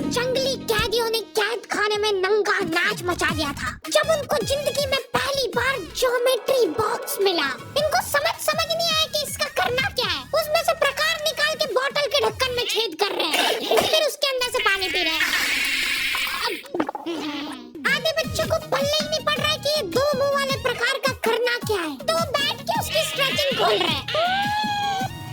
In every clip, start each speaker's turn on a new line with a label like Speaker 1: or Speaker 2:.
Speaker 1: जंगली कैदियों ने कैद खाने में नंगा नाच मचा दिया था जब उनको जिंदगी में पहली बार ज्योमेट्री बॉक्स मिला। इनको समझ नहीं आया कि इसका करना क्या है। उसमें से प्रकार निकाल के बोतल के ढक्कन में छेद कर रहे हैं, फिर उसके अंदर से पानी पी रहे हैं। आधे बच्चों को पल्ले ही नहीं पड़ रहा है कि ये दो मुंह वाले प्रकार का करना क्या है, तो बैठ के उसकी स्ट्रेचिंग खोल रहे हैं।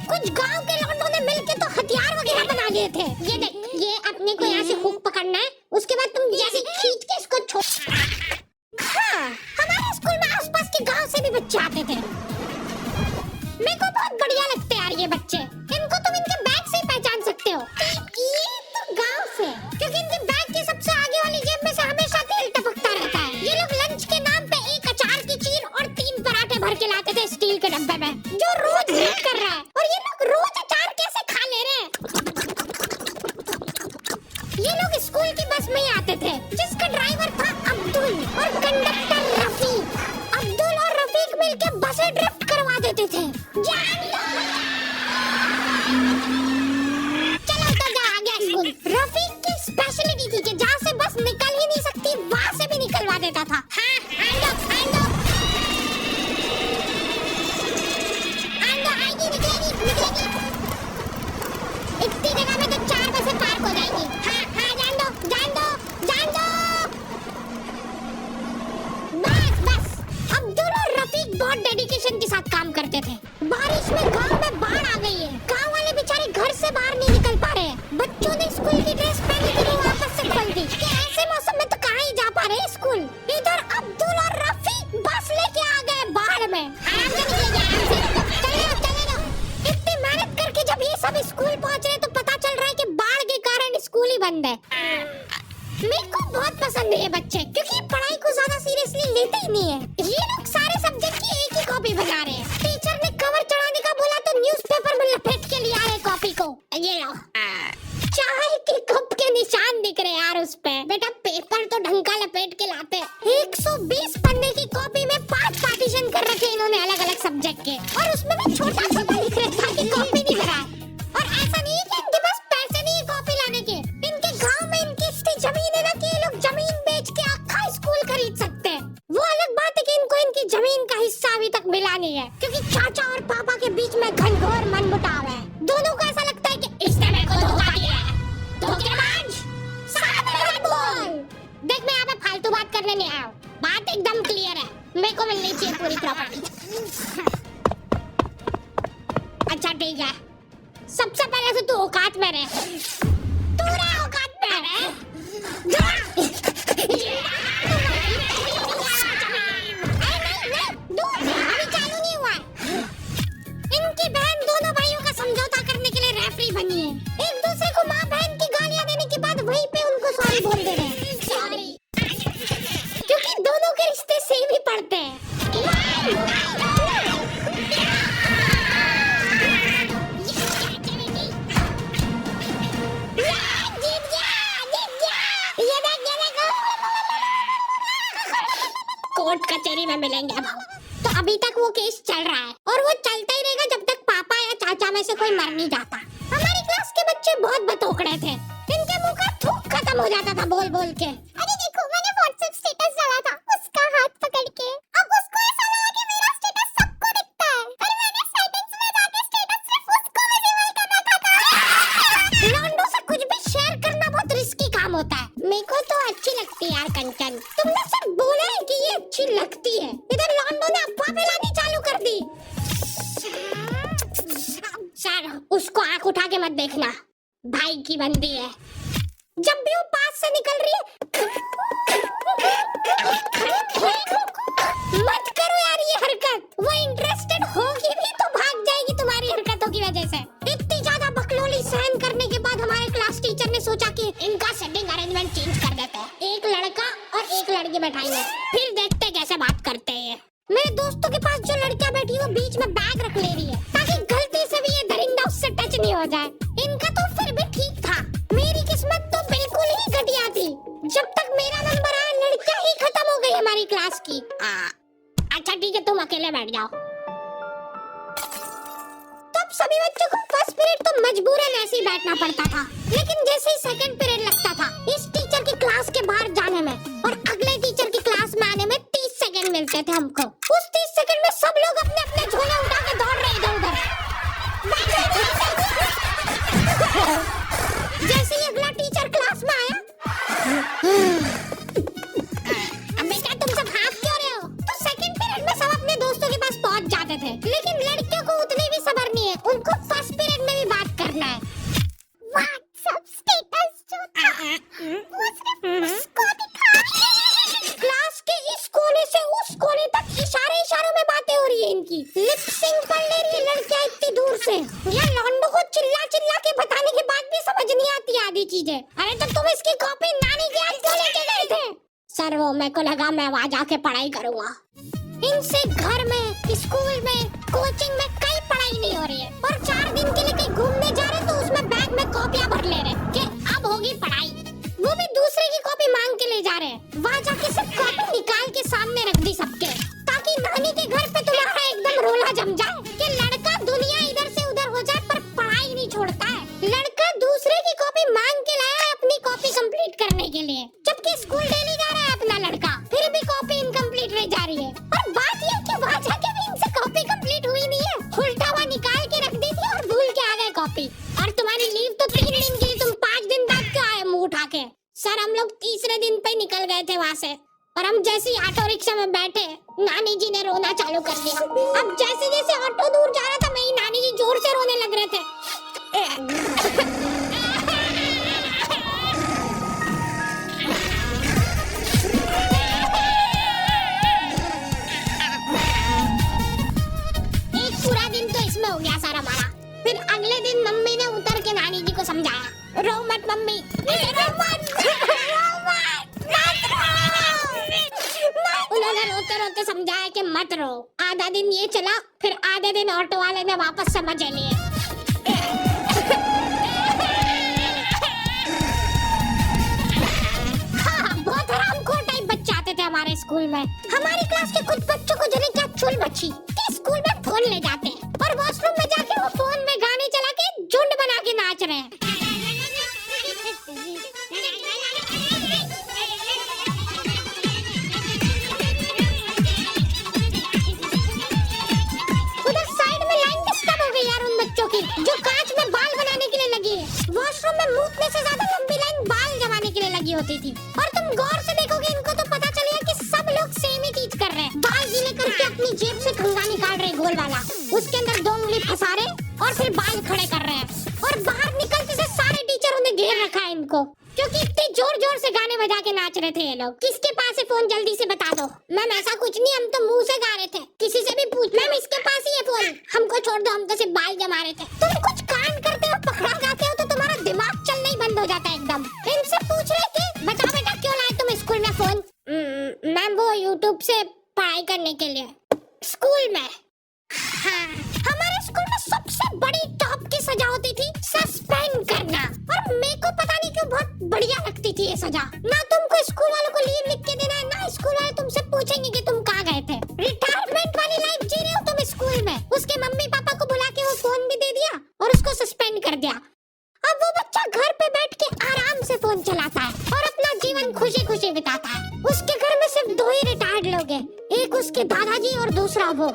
Speaker 1: कुछ गांव के लौंडों ने मिलके तो हथियार वगैरह बना लिए थे। ये देख, ये अपने को यहाँ से हुक पकड़ना है, उसके बाद तुम जैसे खींच के इसको छोड़। हाँ, हमारे स्कूल में आसपास के गांव से भी बच्चे आते थे। मेरे को बहुत बढ़िया लगते हैं यार ये बच्चे। इनको तुम इनके बैग से ही पहचान सकते हो। ये तो गांव से, क्योंकि इनके बैग के सबसे आगे वाली जेब में से हमेशा तेल टपकता रहता है। ये लोग लंच के नाम पे एक अचार की चीर और 3 पराठे भर के लाते थे स्टील के डब्बे में, जो रोज लीक कर रहा है। और ये लोग रोज अचार कैसे खा ले रहे हैं। ये लोग स्कूल की बस में ही आते थे, जिसका ड्राइवर था अब्दुल और कंडक्टर रफीक। अब्दुल और रफीक मिलके बसें ड्रिफ्ट करवा देते थे। चलो तो जा आ गया स्कूल। रफीक की स्पेशलिटी थी कि जहाँ से बस निकल ही नहीं सकती वहाँ से भी निकलवा देता था। हाँ, आएगी, निकलेगी। इतनी जगह में तो 4 बसें पार्क हो जाएगी। हाँ, जान दो। बस। अब्दुल और रफीक बहुत डेडिकेशन के साथ काम करते थे। बारिश में गांव में बाढ़ आ गई है। गांव वाले बेचारे घर से बाहर नहीं निकल पा रहे। बच्चों ने स्कूल की ड्रेस पहनी थी, वो वापस से खोल दी कि ऐसे मौसम में तो कहाँ ही जा पा रहे स्कूल। इधर अब्दुल और रफीक बस लेके आ गए बाढ़ में। इतनी मेहनत करके जब ये सब स्कूल पहुँच रहे तो पता चल रहा है कि बाढ़ के कारण स्कूल ही बंद है। मेरे को बहुत पसंद है ये बच्चे, क्योंकि पढ़ाई को ज्यादा सीरियसली लेते ही नहीं है। ये लोग सारे सब्जेक्ट की एक ही कॉपी बना रहे हैं। टीचर ने कवर चढ़ाने का बोला तो न्यूज़पेपर में लपेट के लिया है कॉपी को। ये लो, चाय के कप के निशान दिख रहे यार उस पे। बेटा पेपर तो ढंग का लपेट के लाते। 120 पन्ने की कॉपी में 5 पार्टीशन कर रखे इन्होंने अलग अलग सब्जेक्ट के, और उसमें भी छोटा छोटा लिख रखा कि कॉपी नहीं भरा। और ऐसा नहीं है कि इनके पास पैसे नहीं है कॉपी लाने के। इनके गांव में इनकी इतनी जमीन है ना कि ये लोग जमीन बेच के आखा स्कूल खरीद सकते हैं। वो अलग बात है कि इनको इनकी जमीन का हिस्सा अभी तक मिला नहीं है, क्योंकि चाचा और पापा के बीच में घनघोर मनमुटाव है। दोनों को ऐसा लगता है कि इसने मेरे को धोखा दिया है। धोखेबाज, सामने मत बोल। देख, मैं यहाँ पे फालतू बात करने नहीं आया हूँ। बात एकदम क्लियर है, मेरे को मिलनी चाहिए पूरी प्रॉपर्टी। अच्छा ठीक है, सबसे पहले तो तू औकात में रह। तू रह औकात में रह। अभी चालू नहीं हुआ है। इनकी बहन दोनों भाइयों का समझौता करने के लिए रेफरी बनी है। एक दूसरे को माँ बहन की गालियाँ देने के बाद वहीं पे उनको सॉरी बोल दे रहे हैं। सॉरी, क्योंकि दोनों के रिश्ते सेम ही पड़ते हैं। कोर्ट कचहरी में मिलेंगे अब हम। तो अभी तक वो केस चल रहा है और वो चलता ही रहेगा जब तक पापा या चाचा में से कोई मर नहीं जाता। हमारी क्लास के बच्चे बहुत बतोकड़े थे। इनके मुंह का थूक खत्म हो जाता था बोल बोल के। अरे देखो, मैंने व्हाट्सएप स्टेटस डाला था उसका हाथ पकड़ के। अब उसको ऐसा लगा कि मेरा स्टेटस सबको दिखता है, पर मैंने सेटिंग्स में जाके स्टेटस सिर्फ उसको विजिबल कर रखा था। लॉन्डो से कुछ भी शेयर करना बहुत रिस्की काम होता है। मेरे को तो अच्छी लगती है यार कंचन। तुमने सिर्फ बोला है कि ये अच्छी लगती है, इधर लॉन्डो ने अफवाह फैलानी चालू कर दी। सर, उसको आंख उठा के मत देखना, भाई की बंदी है। जब भी वो पास से निकल रही है मत करो यार ये हरकत। वो इंटरेस्टेड होगी भी तो भाग जाएगी तुम्हारी हरकतों की वजह से। इतनी ज्यादा बकलोली सहन करने के बाद हमारे क्लास टीचर ने सोचा कि इनका सेटिंग अरेंजमेंट चेंज कर देते हैं। एक लड़का और एक लड़की बैठाएंगे, फिर देखते कैसे बात करते हैं। मेरे दोस्तों के पास जो लड़कियां बैठी वो बीच में बैग रख ले रही है ताकि गलती से भी ये दरिंदा उससे टच नहीं हो जाए। इनका तो फिर भी ठीक था, मेरी किस्मत तो बिल्कुल ही घटिया थी। जब तक मेरा नंबर आया लड़कियां ही खत्म हो गई हमारी क्लास की। अच्छा ठीक है, तुम अकेले बैठ जाओ। तब सभी बच्चों को फर्स्ट पीरियड तो मजबूरन ऐसे ही बैठना पड़ता था, लेकिन जैसे ही सेकंड पीरियड लगता था इस टीचर की क्लास के बाहर जाने में और अगले टीचर की क्लास में आने में 30 सेकंड मिलते थे हमको। उस 30 सेकंड में सब लोग अपने अपने झोले उठा के दौड़ रहे इधर उधर। जैसे ही अगला टीचर क्लास में आया, अबे क्या तुम सब हाथ क्यों रहे हो? तो सेकंड पीरियड में सब अपने दोस्तों के पास पहुंच जाते थे, लेकिन लड़कियों को उतनी भी सब्र नहीं है, उनको फर्स्ट पीरियड में भी बात करना है। व्हाट्सएप स्टेटस जो था वो सिर्फ उसको दिखा। क्लास के इस कोने से उस कोने तक इशारों में बातें हो रही है इनकी। लिप सिंक कर ले रही है लड़कियां इतनी दूर से। ये लौंडों को चिल्ला के बताने के बाद भी समझ नहीं आती आधी चीजें। अरे तो तुम इसकी कॉपी नानी के हाथ क्यों लेके गए थे? सर वो मेरे को लगा मैं वहाँ जाके पढ़ाई करूँगा। इनसे घर में, स्कूल में, कोचिंग में कई पढ़ाई नहीं हो रही है, और 4 दिन के लिए कहीं घूमने जा रहे तो उसमें बैग में कॉपियां भर ले रहे कि अब होगी पढ़ाई। वो भी दूसरे की कॉपी मांग के ले जा रहे हैं। वहाँ जाके सब कॉपी निकाल के सामने रख दी सबके, ताकि नानी के घर पे तुम्हारा एकदम रोला जम जाए कि लड़का दुनिया इधर से उधर हो जाए पर पढ़ाई नहीं छोड़ता है। लड़का दूसरे की कॉपी मांग के लाया है अपनी कॉपी कंप्लीट करने के लिए, जबकि स्कूल डेली जा रहा है अपना लड़का, फिर भी कॉपी इनकम्प्लीट रह जा रही है। और बात यह कि वहाँ जाके भी इनसे कॉपी कंप्लीट हुई नहीं है, उल्टा हुआ निकाल के रख दी थी और भूल के आ गए कॉपी। और तुम्हारी लीव तो 3 दिन की, तुम 5 दिन बाद क्यों आए मुंह उठा के? सर हम लोग तीसरे दिन पे निकल गए थे वहाँ से, और हम जैसे ही ऑटो रिक्शा में बैठे नानी जी ने रोना चालू कर दिया। अब जैसे जैसे ऑटो दूर जा रहा था मेरी नानी जी जोर से रोने लग रहे थे। एक पूरा दिन तो इसमें हो गया सर हमारा। फिर अगले दिन मम्मी ने उतर के नानी जी को समझाया, रो मत मम्मी, उन्होंने रोते रोते समझाया कि मत रो। आधा दिन ये चला, फिर आधे दिन ऑटो वाले ने वापस समझ लिए। हाँ, बहुत हरामखोर टाइप बच्चे आते थे हमारे स्कूल में। हमारी क्लास के कुछ बच्चों को जने क्या चुल बच्ची कि स्कूल में फोन ले जाते हैं और वॉशरूम में जाके वो फोन में गाने चला के झुंड बना के नाच रहे हैं। जो कांच में बाल बनाने के लिए लगी है, वॉशरूम में मूतने से ज्यादा लंबी लाइन बाल जमाने के लिए लगी होती थी। और तुम गौर से देखोगे इनको तो पता चलेगा कि सब लोग सेम ही चीज कर रहे हैं। बाल गीले करके अपनी जेब से कंघा निकाल रहे गोल वाला, उसके अंदर 2 उंगली फंसा रहे और फिर बाल खड़े कर रहे हैं। और बाहर निकलते से सारे टीचरों ने घेर रखा है इनको, क्योंकि इतने जोर जोर से गाने बजा के नाच रहे थे ये लोग। किसके पास है फोन, जल्दी से बता दो। मैम ऐसा कुछ नहीं, हम तो मुंह से गा रहे थे। किसी से भी पूछ, मैम इसके पास ही है फोन, हमको छोड़ दो, हम तो सिर्फ बाल जमा रहे थे। तुम कुछ कांड करते हो, पकड़ा जाते हो तो तुम्हारा दिमाग चलना ही बंद हो जाता है एकदम। इनसे पूछ रहे थे, बता बेटा क्यों लाए तुम स्कूल में फोन? मैम वो यूट्यूब से पढ़ाई करने के लिए। स्कूल में? हाँ, हमारे स्कूल में सबसे बड़ी टॉप की सजा होती थी सस्पेंड करना, और मेरे को पता नहीं क्यों बहुत बढ़िया लगती थी ये सजा। ना तुमको स्कूल वालों को लीव लिख के देना है, ना स्कूल वाले तुमसे पूछेंगे कि तुम कहाँ गए थे। रिटायरमेंट वाली लाइफ जी रहे हो तुम स्कूल में। उसके मम्मी पापा को बुला के वो फोन भी दे दिया और उसको सस्पेंड कर दिया। अब वो बच्चा घर पे बैठ के आराम से फोन चलाता है और अपना जीवन खुशी खुशी बिताता है। उसके घर में सिर्फ 2 ही रिटायर्ड लोग हैं, एक उसके दादाजी और दूसरा वो।